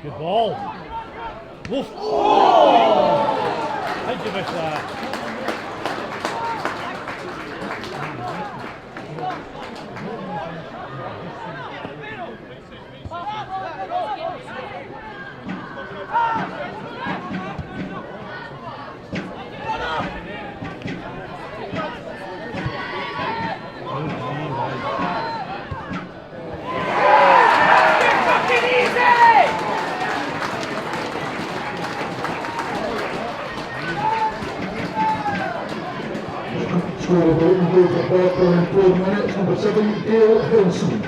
Good ball. Woof. Oh! How'd you miss that? Score of the goal for Forfar in 12 minutes, number 7, Dale Hilson.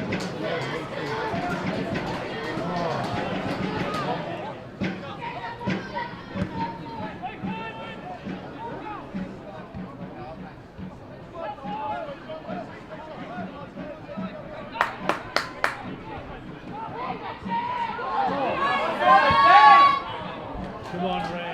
Come on, Ray.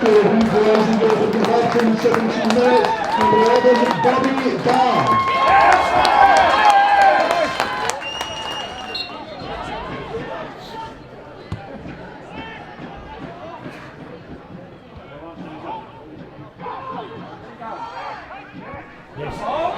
Equalising goal for Dumbarton, 17 minutes, number 11, Bobby Barr. Yes. Oh,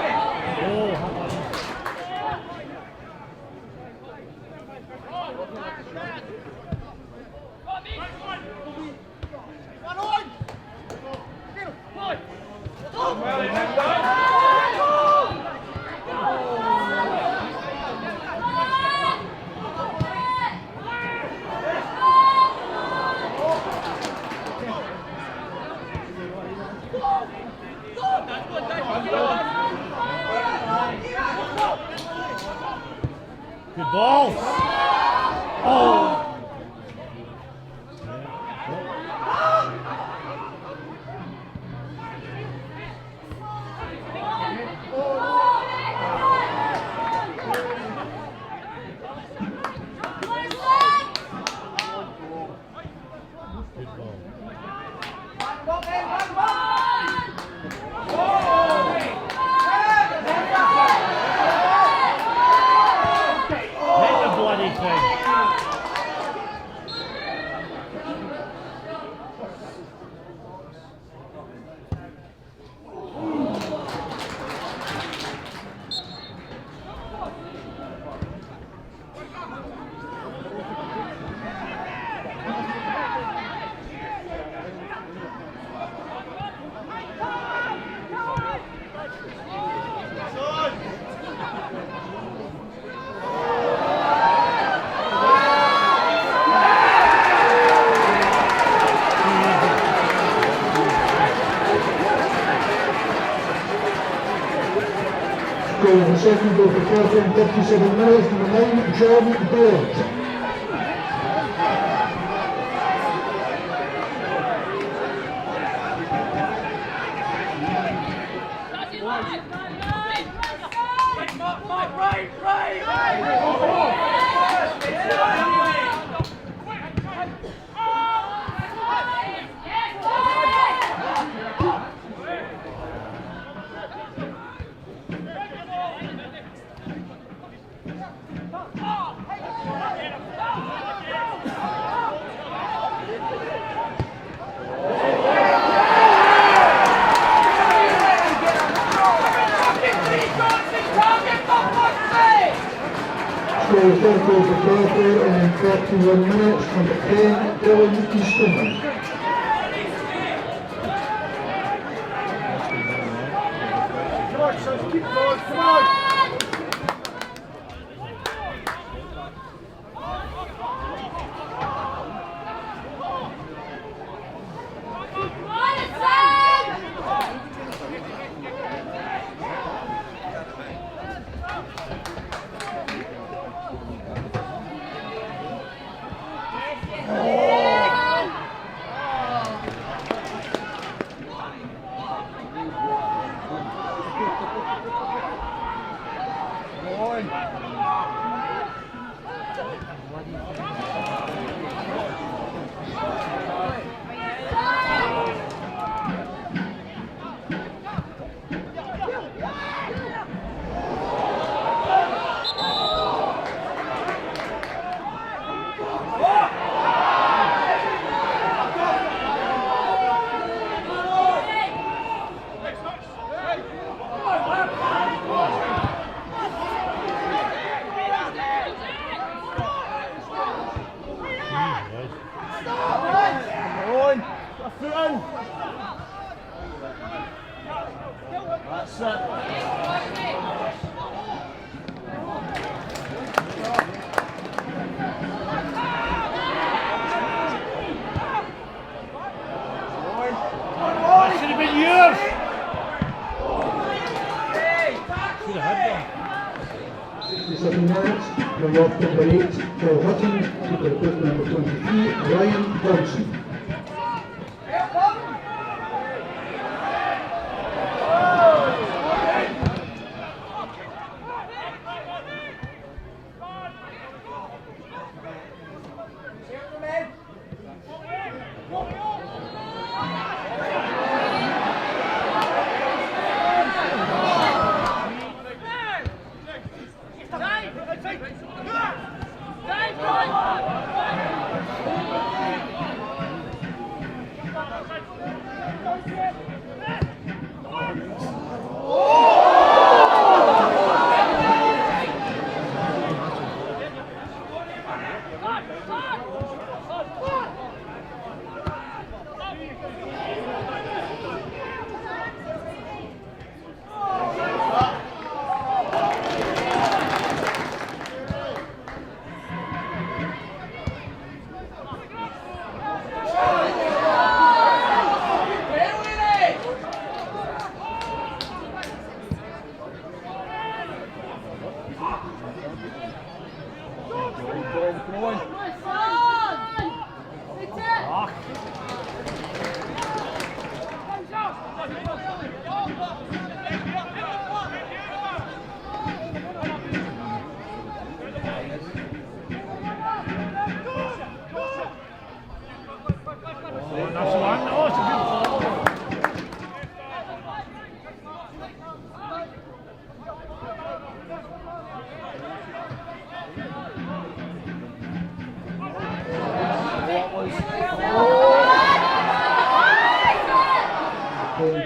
good ball. Oh. Scoring the second goal for Forfar in 57 minutes, number 9, Jum Duffy. the third goal for Forfar in 31 minutes, number 10, Dylan Easton. Keep going, come on! That's it. That should have been yours. Should have had that. 67 minutes, from off number 8, Phil Hutton, to the replacement number 23, Ryan Johnson.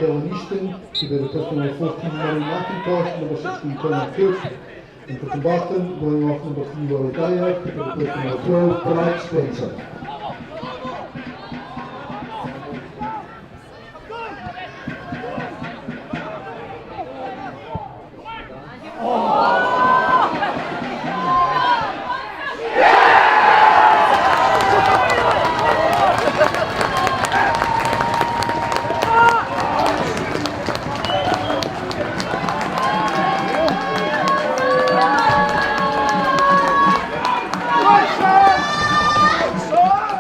Dylan Easton, to the replacement number 14, Murray McIntosh, number 16, Connor Fields, and for Dumbarton, going off number 3, Willie Dyer, to the replacement number 12, Brad Spencer. Stop!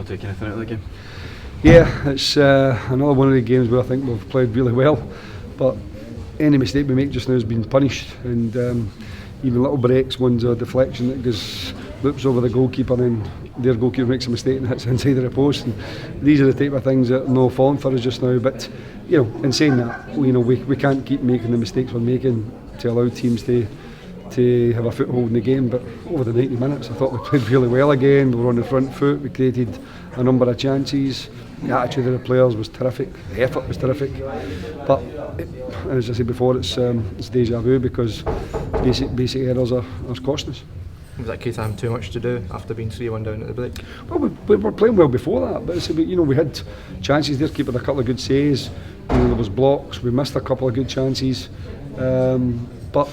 not take anything out of the game? Yeah, it's another one of the games where I think we've played really well, but any mistake we make just now has been punished, and even little breaks, one's a deflection that goes loops over the goalkeeper and their goalkeeper makes a mistake and hits inside the post, and these are the type of things that are no fun for us just now. But you know, in saying that, you know, we can't keep making the mistakes we're making to allow teams to have a foothold in the game. But over the 90 minutes I thought we played really well again. We were on the front foot, we created a number of chances, the attitude of the players was terrific, the effort was terrific, but as I said before, it's deja vu, because basic errors are costing us. Was that case having too much to do after being 3-1 down at the break? Well, we were playing well before that, but you know, we had chances there, keeping a couple of good saves, you know, there was blocks, we missed a couple of good chances, but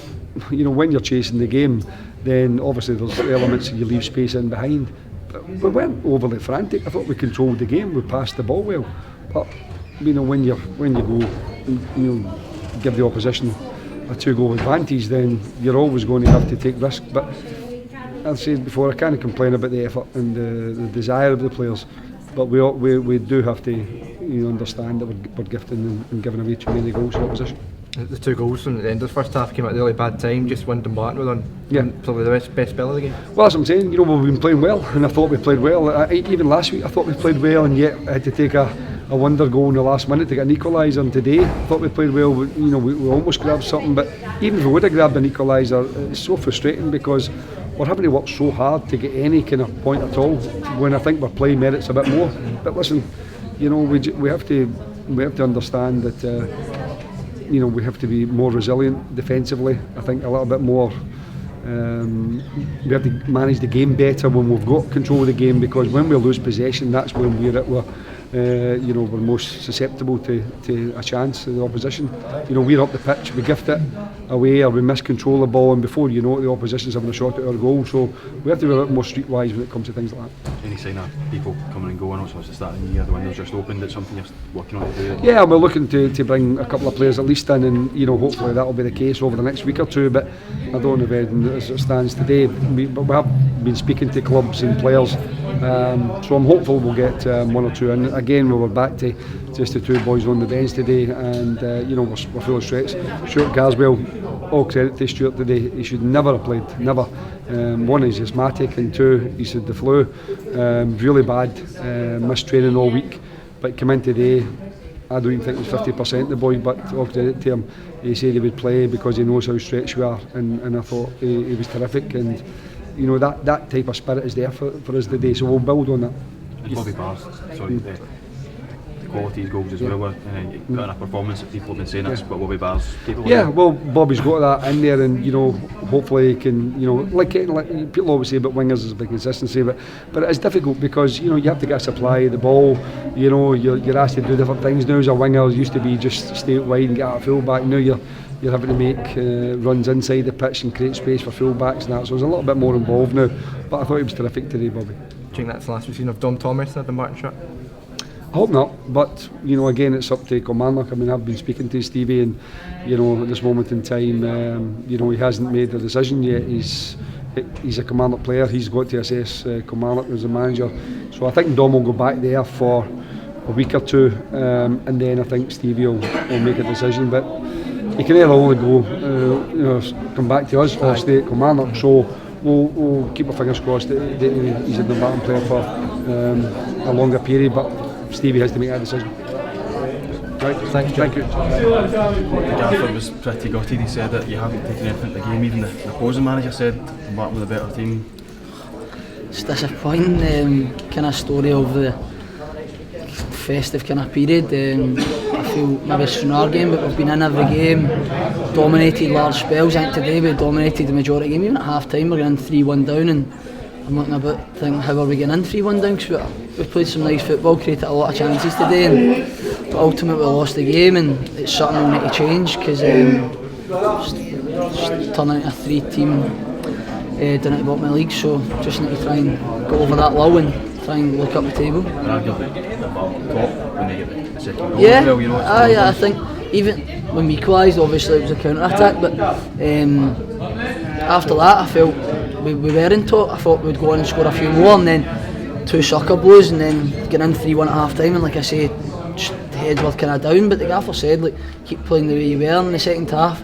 you know, when you're chasing the game, then obviously there's elements you leave space in behind. But we weren't overly frantic. I thought we controlled the game, we passed the ball well, but you know, when you go and, you know, give the opposition a 2-goal advantage, then you're always going to have to take risk. But as I said before, I can't complain about the effort and the desire of the players, but we do have to, you know, understand that we're gifting and giving away too many goals to the opposition. The 2 goals from the end of the first half came at a really bad time, just when Dumbarton were on probably the best spell of the game. Well, that's what I'm saying, you know, we've been playing well, and I thought we played well. Even last week I thought we played well, and yet I had to take a wonder goal in the last minute to get an equaliser, and today I thought we played well. You know, we almost grabbed something, but even if we would have grabbed an equaliser, it's so frustrating because we're having to work so hard to get any kind of point at all, when I think our play merits a bit more. But listen, you know, we have to understand that you know, we have to be more resilient defensively. I think a little bit more. We have to manage the game better when we've got control of the game, because when we lose possession, that's when you know, we're most susceptible to a chance of the opposition. You know, we're up the pitch, we gift it away or we miss control of the ball, and before you know it, the opposition's having a shot at our goal. So we have to be a bit more streetwise when it comes to things like that. Any sign of people coming and going? Also, it's the start of the year, the window's just opened. It's something you're working on to do? Yeah, we're looking to bring a couple of players at least in, and you know, hopefully that'll be the case over the next week or two. But I don't know if as it stands today. But we have been speaking to clubs and players, so I'm hopeful we'll get 1 or 2 in. Again, we were back to just the 2 boys on the bench today, and you know, we're full of stretch. Stuart Garswell, all credit to Stuart today. He should never have played, never. 1, he's asthmatic, and 2, he's had the flu, really bad, missed training all week, but came in today. I don't even think it was 50% the boy, but all credit to him. He said he would play because he knows how stretched we are, and I thought he was terrific, and you know, that type of spirit is there for us today, so we'll build on that. And Bobby Barr, sorry, the quality of goals as well, got a performance that people have been saying that's what Bobby Barr's capable of. Yeah, well, Bobby's got that in there, and you know, hopefully he can, you know, like people always say about wingers is a big consistency, but it's difficult because, you know, you have to get a supply of the ball. You know, you're asked to do different things now as a winger. It used to be just stay out wide and get out a full back. Now you're having to make runs inside the pitch and create space for full backs and that, so it's a little bit more involved now, but I thought he was terrific today, Bobby. Do you think that's the last we've seen of Dom Thomas at the Dumbarton shirt? I hope not, but you know, again, it's up to Kilmarnock. I mean, I've been speaking to Stevie, and you know, at this moment in time, you know, he hasn't made the decision yet. He's a Kilmarnock player. He's got to assess Kilmarnock as a manager. So I think Dom will go back there for a week or 2, and then I think Stevie will make a decision. But he can either only go, you know, come back to us or stay at Kilmarnock. So we'll keep our fingers crossed that he's a Dumbarton player for a longer period. But Stevie has to make that decision. Right, thank you. Gaffer was pretty gutted. He said that you haven't taken anything to the game. Even the opposing manager said Dumbarton with a better team. It's disappointing, kind of story of the festive kind of period. I feel maybe it's from our game, but we've been in every game, dominated large spells. I think today we dominated the majority of the game. Even at half time we're getting 3-1 down, and I'm looking about thinking, how are we getting in 3-1 down? Because we've played some nice football, created a lot of chances today, and ultimately we lost the game, and it's something we need to change, because just turning into a 3-team down at the bottom of the league, so just need to try and go over that low and try and look up the table. When they get the second goal, yeah, well, you know, yeah, I think even when we equalised, obviously it was a counter-attack, but after that I felt we were in top. I thought we'd go on and score a few more, and then 2 soccer blows and then getting in 3-1 at half time, and like I say, just the heads were kind of down, but the gaffer said, like, keep playing the way you were in the second half.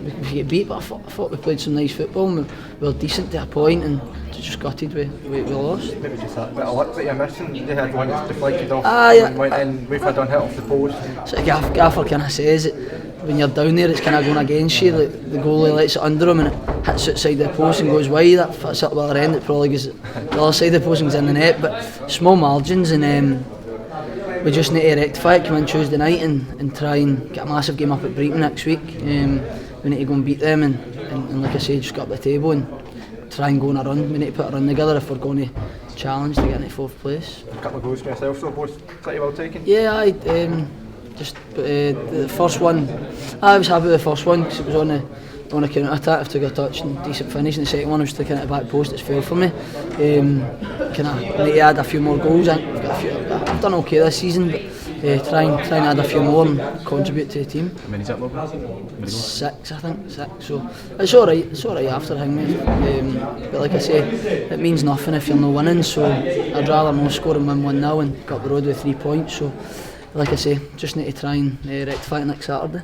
We get beat, but I thought we played some nice football and we were decent to a point, and just gutted we lost. Maybe just that bit of luck that you're missing. They had one that's deflected off yeah. went in, we've had one hit off the post. So the gaffer kind of says it, when you're down there it's kind of going against you, like the goalie lets it under him and it hits outside the post and goes wide, that fits up the other end, it probably goes the other side of the post and goes in the net, but small margins, and we just need to rectify it, come in Tuesday night and try and get a massive game up at Breaton next week. We need to go and beat them and like I say, just get up the table and try and go on a run. We need to put a run together if we're going to challenge to get into 4th place. A couple of goals for yourself, so both pretty well taken. Yeah, the first one, I was happy with the first one because it was on a counter attack. I took a touch and decent finish, and the second one I was taking at the back post, it's failed for me. Need to add a few more goals. I've done okay this season, but try and add a few more and contribute to the team. How many's that, Bob? 6, I think. 6. So it's alright after Hingme. But like I say, it means nothing if you're not winning. So I'd rather not score and win 1-0 and go up the road with 3 points. So like I say, just need to try and rectify it next Saturday.